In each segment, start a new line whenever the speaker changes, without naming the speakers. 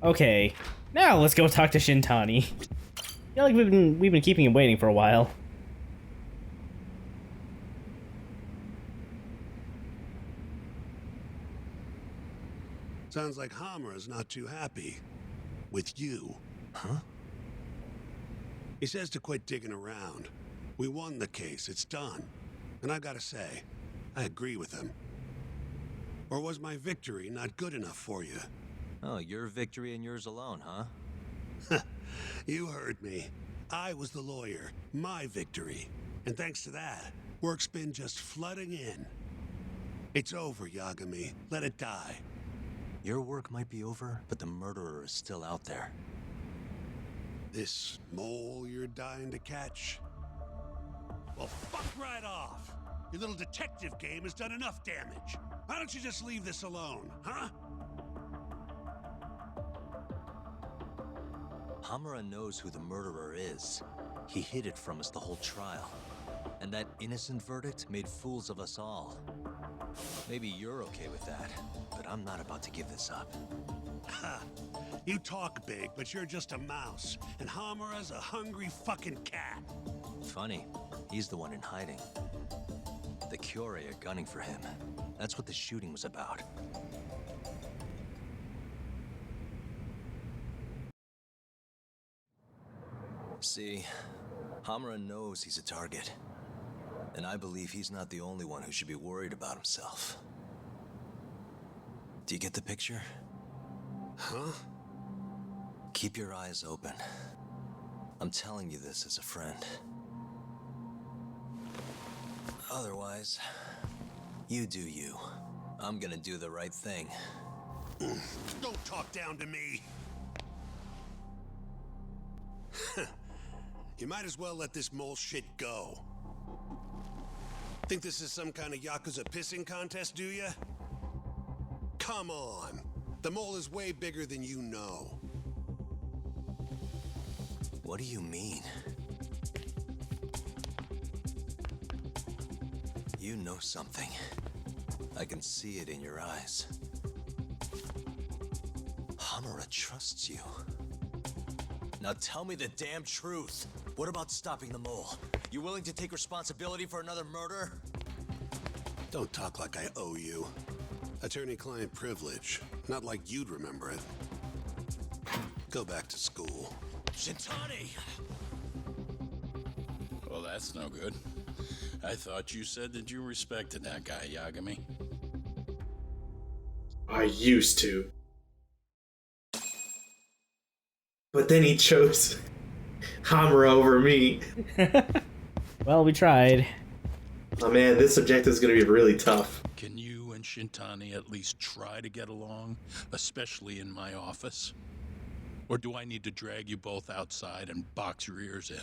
Okay, now let's go talk to Shintani. I feel like we've been keeping him waiting for a while.
Sounds like Hamura's not too happy with you.
Huh?
He says to quit digging around. We won the case, it's done. And I gotta say, I agree with him. Or was my victory not good enough for you?
Oh, your victory and yours alone, huh?
You heard me. I was the lawyer, my victory. And thanks to that, work's been just flooding in. It's over, Yagami. Let it die.
Your work might be over, but the murderer is still out there.
This mole you're dying to catch? Well, fuck right off! Your little detective game has done enough damage. Why don't you just leave this alone, huh?
Hamura knows who the murderer is. He hid it from us the whole trial. And that innocent verdict made fools of us all. Maybe you're okay with that, but I'm not about to give this up.
Ha! You talk big, but you're just a mouse. And Hamura's a hungry fucking cat.
Funny, he's the one in hiding. The Kyorei are gunning for him. That's what the shooting was about. See, Hamura knows he's a target. And I believe he's not the only one who should be worried about himself. Do you get the picture?
Huh?
Keep your eyes open. I'm telling you this as a friend. Otherwise, you do you. I'm gonna do the right thing.
Don't talk down to me! You might as well let this mole shit go. Think this is some kind of Yakuza pissing contest, do ya? Come on! The mole is way bigger than you know.
What do you mean? You know something. I can see it in your eyes. Hamura trusts you. Now tell me the damn truth. What about stopping the mole? You willing to take responsibility for another murder?
Don't talk like I owe you. Attorney-client privilege. Not like you'd remember it. Go back to school.
Shintani!
Well, that's no good. I thought you said that you respected that guy, Yagami.
I used to. But then he chose Hamura over me.
Well, we tried.
Oh man, this objective is going to be really tough.
Can you and Shintani at least try to get along, especially in my office? Or do I need to drag you both outside and box your ears in?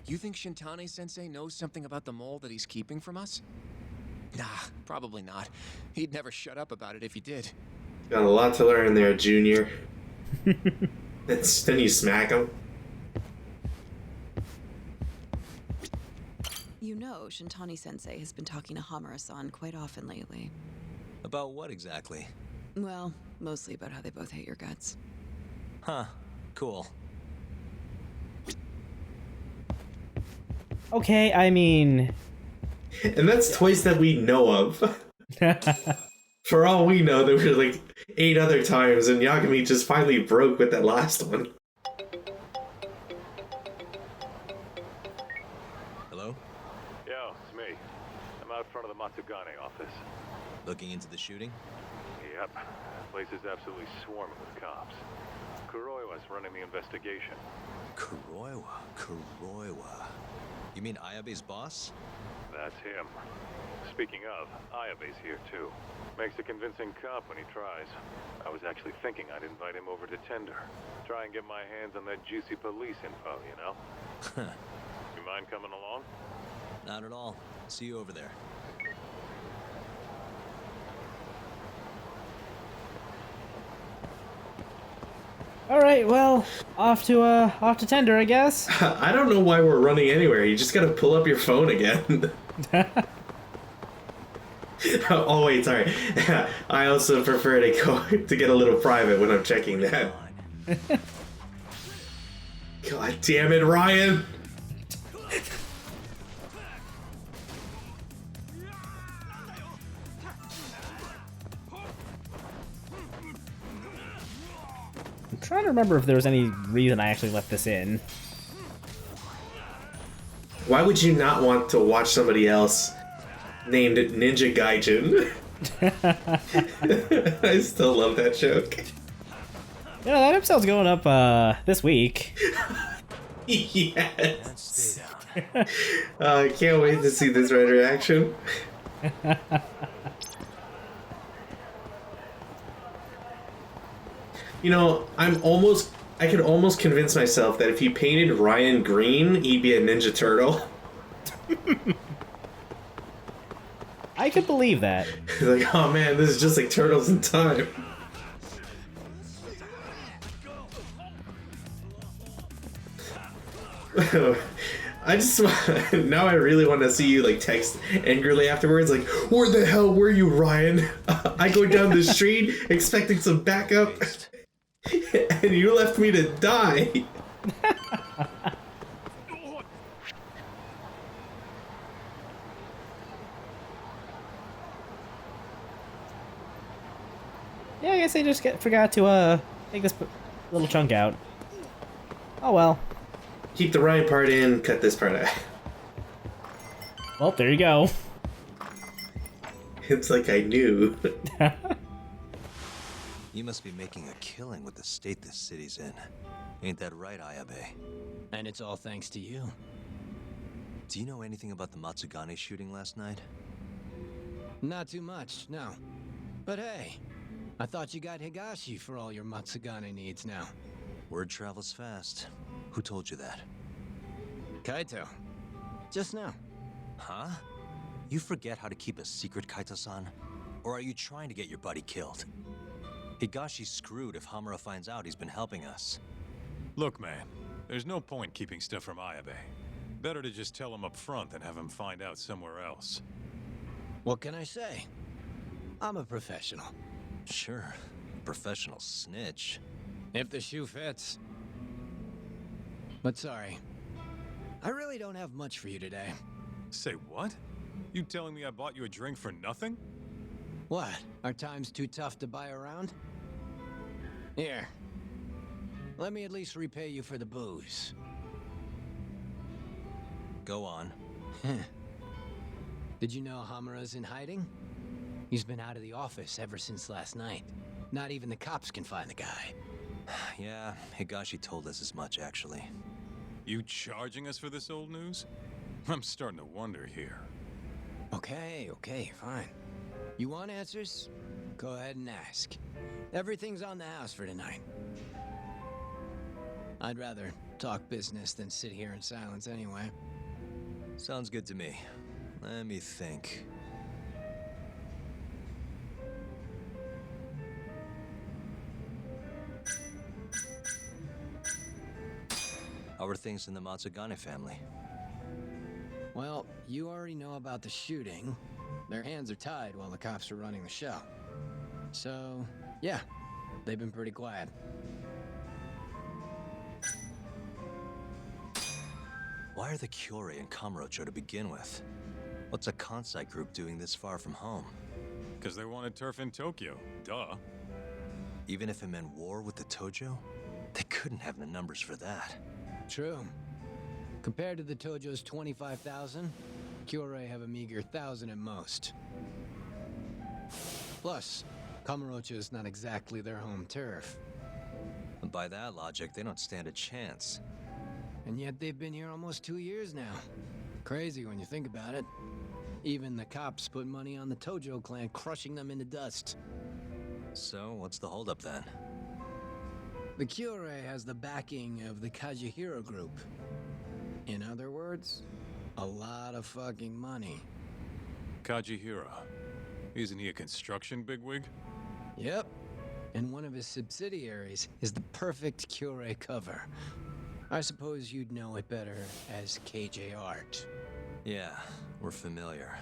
You think Shintani-sensei knows something about the mole that he's keeping from us? Nah, probably not. He'd never shut up about it if he did.
Got a lot to learn there, Junior. Then you smack him.
You know, Shintani-sensei has been talking to Hamura-san quite often lately.
About what exactly?
Well, mostly about how they both hate your guts.
Huh. Cool.
Okay, I mean...
And that's twice that we know of. For all we know, there were like 8 other times, and Yagami just finally broke with that last one.
Hello?
Yo, it's me. I'm out front of the Matsugane office.
Looking into the shooting?
Yep. The place is absolutely swarming with cops. Kuroiwa's running the investigation.
Kuroiwa. You mean Ayabe's boss?
That's him. Speaking of, Ayabe's here too. Makes a convincing cop when he tries. I was actually thinking I'd invite him over to Tender. Try and get my hands on that juicy police info, you know? You mind coming along?
Not at all. See you over there.
All right, well, off to Tender, I guess.
I don't know why we're running anywhere. You just gotta pull up your phone again. Oh wait, sorry. I also prefer to go to get a little private when I'm checking that. God damn it, Ryan!
I'm trying to remember if there was any reason I actually left this in.
Why would you not want to watch somebody else named Ninja Gaijin? I still love that joke.
Yeah, that episode's going up this week.
Yes. I can't wait to see this red reaction. You know, I could almost convince myself that if you painted Ryan green, he'd be a Ninja Turtle.
I could believe that.
Like, oh man, this is just like Turtles in Time. I just now I really want to see you like text angrily afterwards, like, where the hell were you, Ryan? I go down the street expecting some backup, and you left me to die.
Yeah, I guess I just forgot to take this little chunk out. Oh well.
Keep the Ryan part in, cut this part out.
Well, there you go.
It's like I knew.
You must be making a killing with the state this city's in. Ain't that right, Ayabe?
And it's all thanks to you.
Do you know anything about the Matsugane shooting last night?
Not too much, no. But hey, I thought you got Higashi for all your Matsugane needs now.
Word travels fast. Who told you that?
Kaito. Just now.
Huh? You forget how to keep a secret, Kaito-san? Or are you trying to get your buddy killed? Higashi's screwed if Hamura finds out he's been helping us.
Look, man, there's no point keeping stuff from Ayabe. Better to just tell him up front than have him find out somewhere else.
What can I say? I'm a professional.
Sure. Professional snitch.
If the shoe fits. But sorry. I really don't have much for you today.
Say what? You telling me I bought you a drink for nothing?
What? Are times too tough to buy around? Here. Let me at least repay you for the booze.
Go on.
Did you know Hamura's in hiding? He's been out of the office ever since last night. Not even the cops can find the guy.
Yeah, Higashi told us as much, actually.
You charging us for this old news? I'm starting to wonder here.
Okay, fine. You want answers? Go ahead and ask. Everything's on the house for tonight. I'd rather talk business than sit here in silence anyway.
Sounds good to me. Let me think. How are things in the Matsugane family?
Well, you already know about the shooting. Their hands are tied while the cops are running the show. So, yeah, they've been pretty quiet.
Why are the Kyorei in Kamurocho to begin with? What's a Kansai group doing this far from home?
Because they wanted turf in Tokyo. Duh.
Even if it meant war with the Tojo? They couldn't have the numbers for that.
True. Compared to the Tojo's 25,000, Kyorei have a meager 1,000 at most. Plus, Kamurocho is not exactly their home turf.
And by that logic, they don't stand a chance.
And yet they've been here almost 2 years now. Crazy when you think about it. Even the cops put money on the Tojo clan crushing them into dust.
So, what's the holdup then?
The Kyorei has the backing of the Kajihiro group. In other words, a lot of fucking money.
Kajihira. Isn't he a construction bigwig?
Yep. And one of his subsidiaries is the perfect Kyorei cover. I suppose you'd know it better as KJ Art.
Yeah, we're familiar.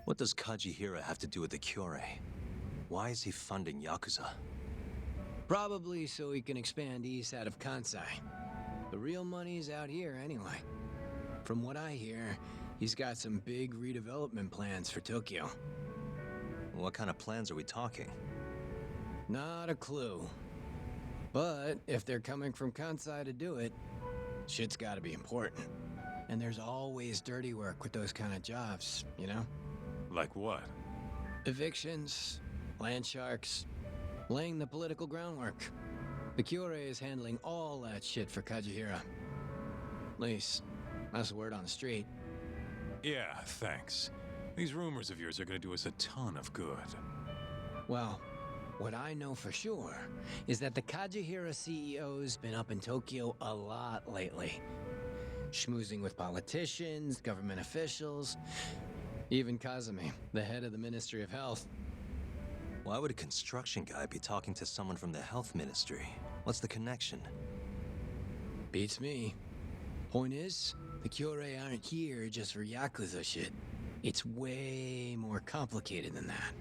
What does Kajihira have to do with the Cure? Why is he funding Yakuza?
Probably so he can expand east out of Kansai. The real money's out here anyway. From what I hear, he's got some big redevelopment plans for Tokyo.
What kind of plans are we talking?
Not a clue. But if they're coming from Kansai to do it, shit's gotta be important. And there's always dirty work with those kind of jobs, you know?
Like what?
Evictions, land sharks, laying the political groundwork. The Cure is handling all that shit for Kajihira. At least, that's the word on the street.
Yeah, thanks. These rumors of yours are gonna do us a ton of good.
Well, what I know for sure is that the Kajihira CEO's been up in Tokyo a lot lately. Schmoozing with politicians, government officials, even Kazumi, the head of the Ministry of Health.
Why would a construction guy be talking to someone from the health ministry? What's the connection?
Beats me. Point is, the Cure aren't here just for Yakuza shit. It's way more complicated than that.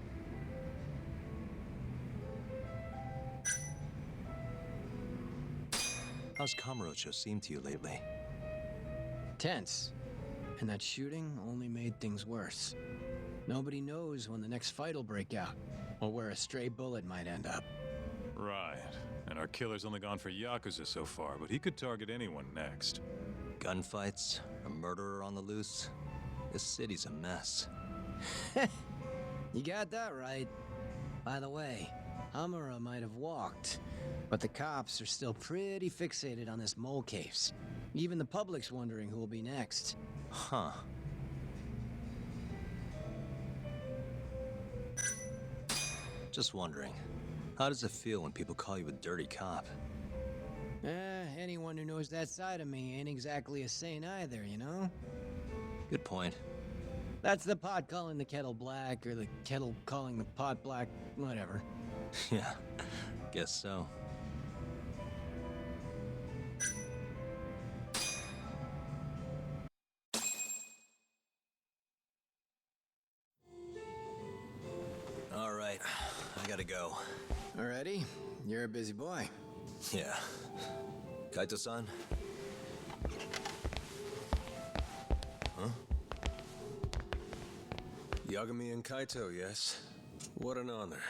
How's Kamurocho seem to you lately?
Tense. And that shooting only made things worse. Nobody knows when the next fight'll break out, or where a stray bullet might end up.
Right. And our killer's only gone for Yakuza so far, but he could target anyone next.
Gunfights? A murderer on the loose? This city's a mess.
You got that right. By the way, Hamura might have walked, but the cops are still pretty fixated on this mole case. Even the public's wondering who will be next.
Huh. Just wondering, how does it feel when people call you a dirty cop?
Anyone who knows that side of me ain't exactly a saint either, you know?
Good point.
That's the pot calling the kettle black, or the kettle calling the pot black, whatever.
Yeah, guess so. All right, I gotta go.
Alrighty, you're a busy boy.
Yeah. Kaito-san? Huh?
Yagami and Kaito, yes. What an honor.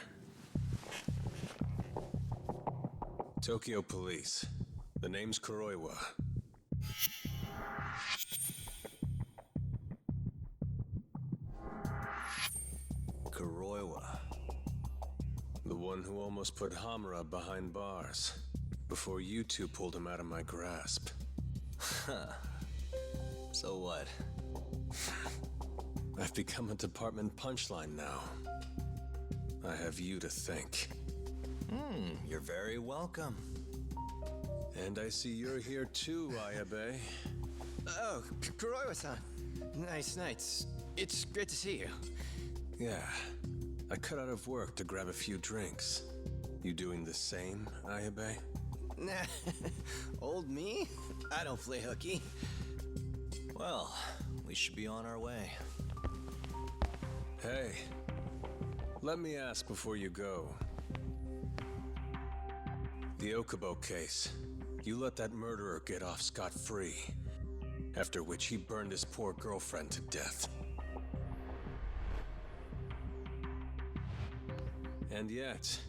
Tokyo Police. The name's Kuroiwa.
Kuroiwa.
The one who almost put Hamura behind bars. Before you two pulled him out of my grasp.
Huh. So what?
I've become a department punchline now. I have you to thank.
You're very welcome.
And I see you're here too, Ayabe.
Oh, Kuroiwa-san. Nice. It's great to see you.
Yeah. I cut out of work to grab a few drinks. You doing the same, Ayabe?
Nah, old me? I don't play hooky.
Well, we should be on our way.
Hey, let me ask before you go. The Okubo case. You let that murderer get off scot-free. After which he burned his poor girlfriend to death. And yet,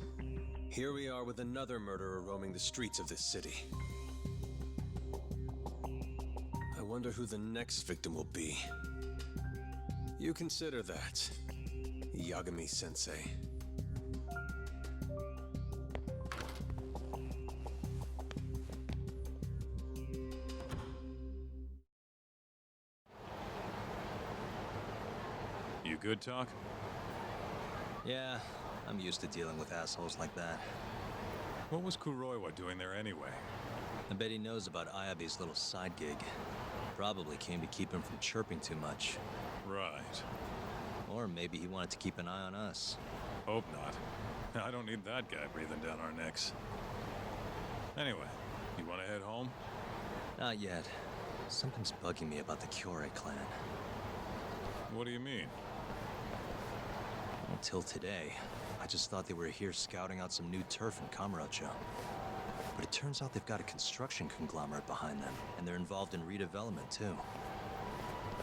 here we are with another murderer roaming the streets of this city. I wonder who the next victim will be. You consider that, Yagami-sensei.
You good, Talk?
Yeah, I'm used to dealing with assholes like that.
What was Kuroiwa doing there anyway?
I bet he knows about Ayabe's little side gig. Probably came to keep him from chirping too much.
Right.
Or maybe he wanted to keep an eye on us.
Hope not. I don't need that guy breathing down our necks. Anyway, you want to head home?
Not yet. Something's bugging me about the Cure clan.
What do you mean?
Until today, I just thought they were here scouting out some new turf in Kamurocho. But it turns out they've got a construction conglomerate behind them, and they're involved in redevelopment too.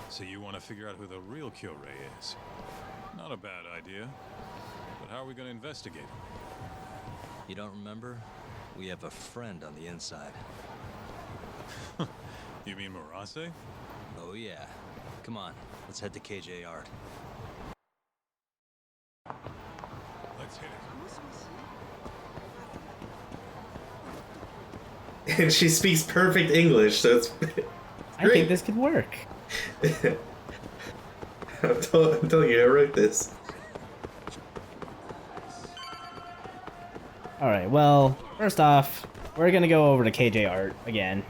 So you want to figure out who the real Kyorei is? Not a bad idea. But how are we going to investigate?
You don't remember? We have a friend on the inside.
You mean Murase?
Oh yeah. Come on, let's head to KJ Art.
Let's hit it.
And she speaks perfect English, so it's
I think this could work.
I'm telling you, I wrote this.
Alright, well, first off, we're gonna go over to KJ Art again.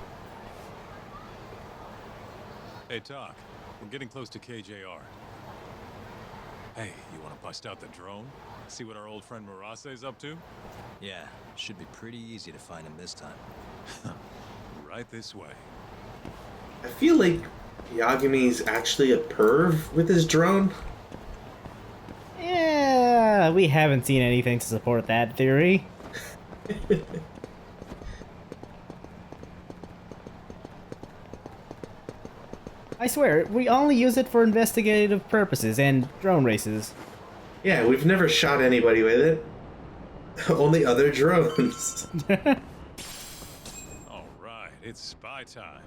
Hey, Talk. We're getting close to KJR. Hey, you want to bust out the drone? See what our old friend Murase's up to?
Yeah, should be pretty easy to find him this time.
Right this way.
I feel like Yagami's actually a perv with his drone.
Yeah, we haven't seen anything to support that theory. I swear, we only use it for investigative purposes and drone races.
Yeah, we've never shot anybody with it. Only other drones.
All right, it's spy time.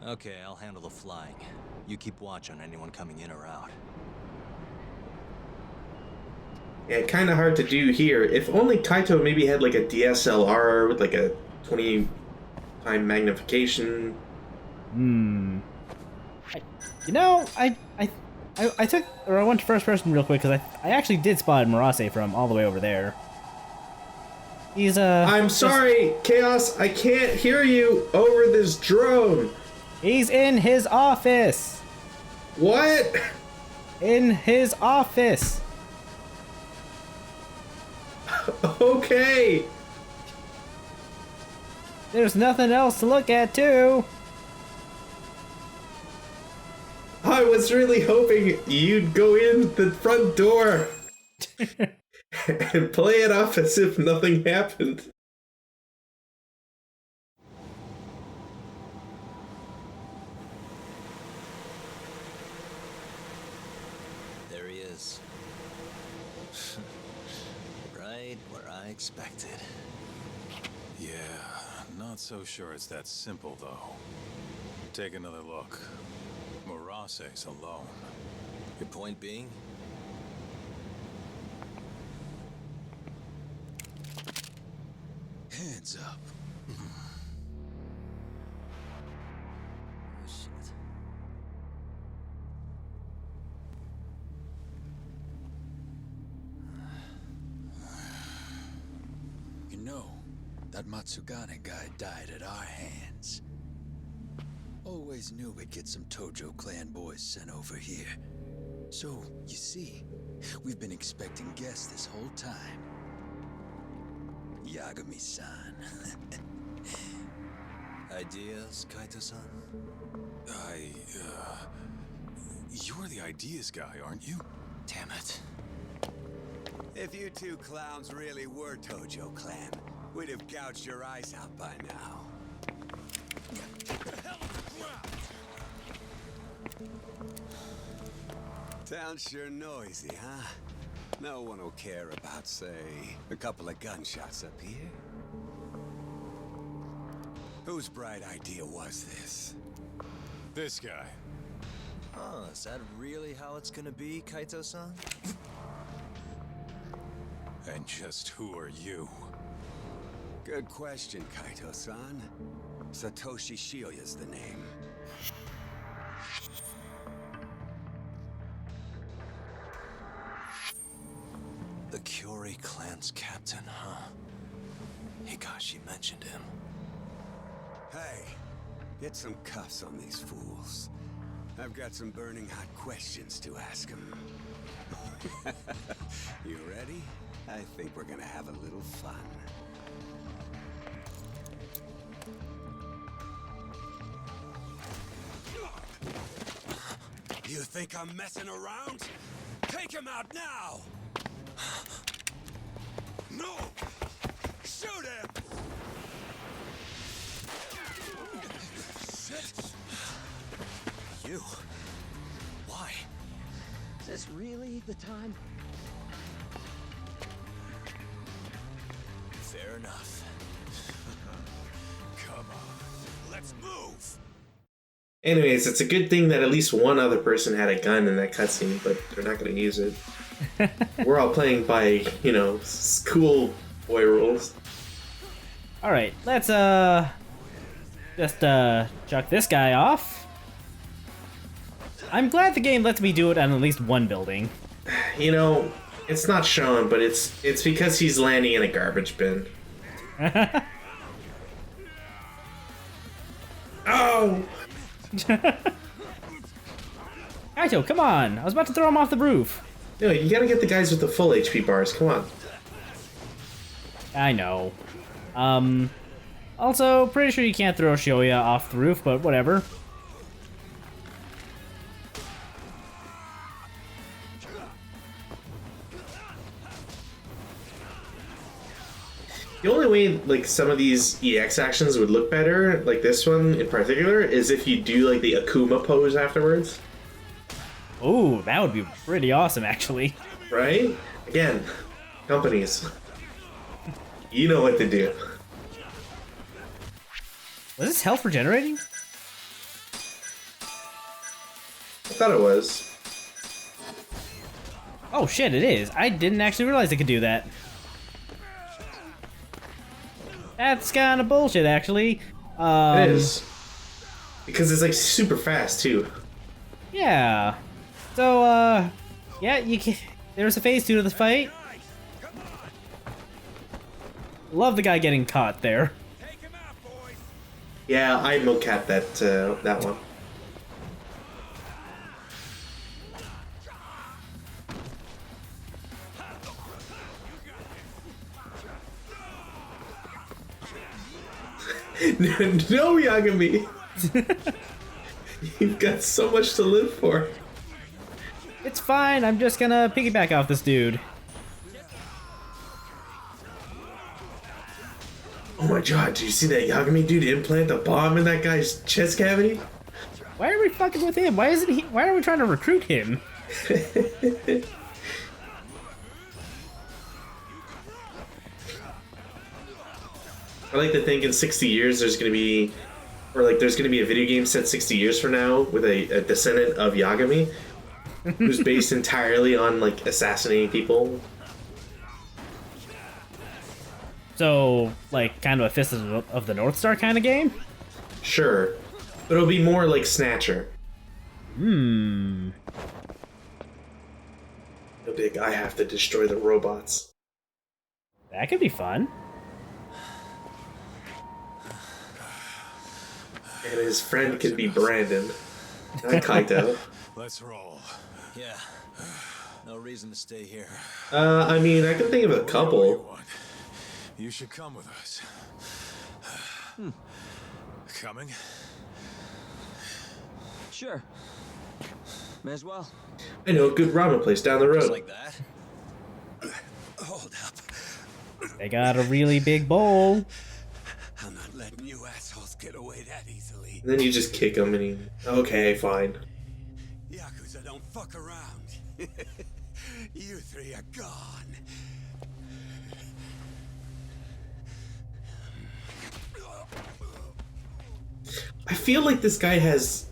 Okay, I'll handle the flying. You keep watch on anyone coming in or out.
Yeah, kind of hard to do here. If only Kaito maybe had like a DSLR with like a 20x magnification.
I took, or I went to first person real quick because I actually did spot Murase from all the way over there. He's
I'm sorry, Chaos. I can't hear you over this drone.
He's in his office.
What?
In his office.
Okay.
There's nothing else to look at, too.
I was really hoping you'd go in the front door and play it off as if nothing happened.
There he is. Right where I expected.
Yeah, not so sure it's that simple, though. Take another look. Murase's alone.
Your point being?
Hands up.
Oh, shit.
You know, that Matsugane guy died at our hands. Always knew we'd get some Tojo clan boys sent over here. So, you see, we've been expecting guests this whole time. Yagami-san.
Ideas, Kaito-san?
You're the ideas guy, aren't you?
Damn it.
If you two clowns really were Tojo clan, we'd have gouged your eyes out by now. Town's sure noisy, huh? No one will care about, say, a couple of gunshots up here. Whose bright idea was this?
This guy.
Oh, is that really how it's gonna be, Kaito-san?
And just who are you?
Good question, Kaito-san. Satoshi Shioya's the name.
The Kyorei clan's captain, huh? Higashi mentioned him.
Hey, get some cuffs on these fools. I've got some burning hot questions to ask them. You ready? I think we're gonna have a little fun. You think I'm messing around? Take him out now! No! Shoot him! Shit!
You? Why?
Is this really the time?
Fair enough.
Come on, let's move!
Anyways, it's a good thing that at least one other person had a gun in that cutscene, but they're not going to use it. We're all playing by, school boy rules.
Alright, let's just chuck this guy off. I'm glad the game lets me do it on at least one building.
It's not shown, but it's because he's landing in a garbage bin. Oh!
Kaito, come on! I was about to throw him off the roof.
No, you gotta get the guys with the full HP bars. Come on.
I know. Also, pretty sure you can't throw Shoya off the roof, but whatever.
The only way, some of these EX actions would look better, like this one in particular, is if you do, the Akuma pose afterwards.
Ooh, that would be pretty awesome, actually.
Right? Again, companies. You know what to do.
Was this health regenerating?
I thought it was.
Oh shit, it is. I didn't actually realize it could do that. That's kind of bullshit, actually.
It is. Because it's super fast too.
Yeah. So, yeah, you can. There's a phase 2 to the fight. Love the guy getting caught there.
Yeah, I mocapped that one. No, Yagami! You've got so much to live for.
It's fine, I'm just gonna piggyback off this dude.
Oh my god, did you see that Yagami dude implant a bomb in that guy's chest cavity?
Why are we fucking with him? Why are we trying to recruit him?
I like to think in 60 years there's gonna be a video game set 60 years from now with a descendant of Yagami who's based entirely on assassinating people.
So, kind of a Fist of the North Star kind of game?
Sure. But it'll be more like Snatcher.
Hmm.
The big I have to destroy the robots.
That could be fun.
And his friend could be Brandon, not Kaito.
Let's roll.
Yeah. No reason to stay here.
I can think of a couple.
You should come with us. Coming?
Sure. May as well.
I know a good ramen place down the road.
Just like that?
Hold up.
They got a really big bowl.
I'm not letting you assholes get away that easily.
And then you just kick him and he... Okay, fine.
Yakuza don't fuck around. You three are gone.
I feel like this guy has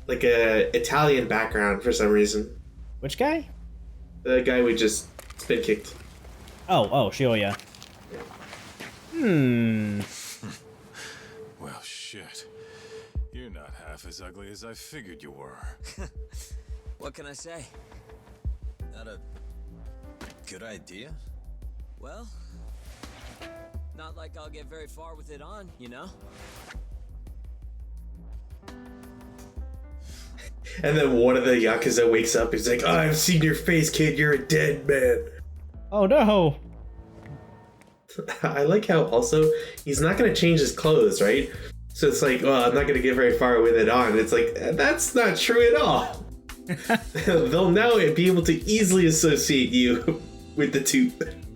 a Italian background for some reason.
Which guy?
The guy we just spin kicked.
Oh, Shoya.
Well, shit. You're not half as ugly as I figured you were.
What can I say? Not a good idea?
Well, not like I'll get very far with it on, you know?
And then one of the Yakuza wakes up. He's like, I've seen your face, kid. You're a dead man.
Oh no.
I like how also he's not going to change his clothes, right? So it's like, well, I'm not going to get very far with it on. It's like, that's not true at all. They'll now be able to easily associate you with the tooth.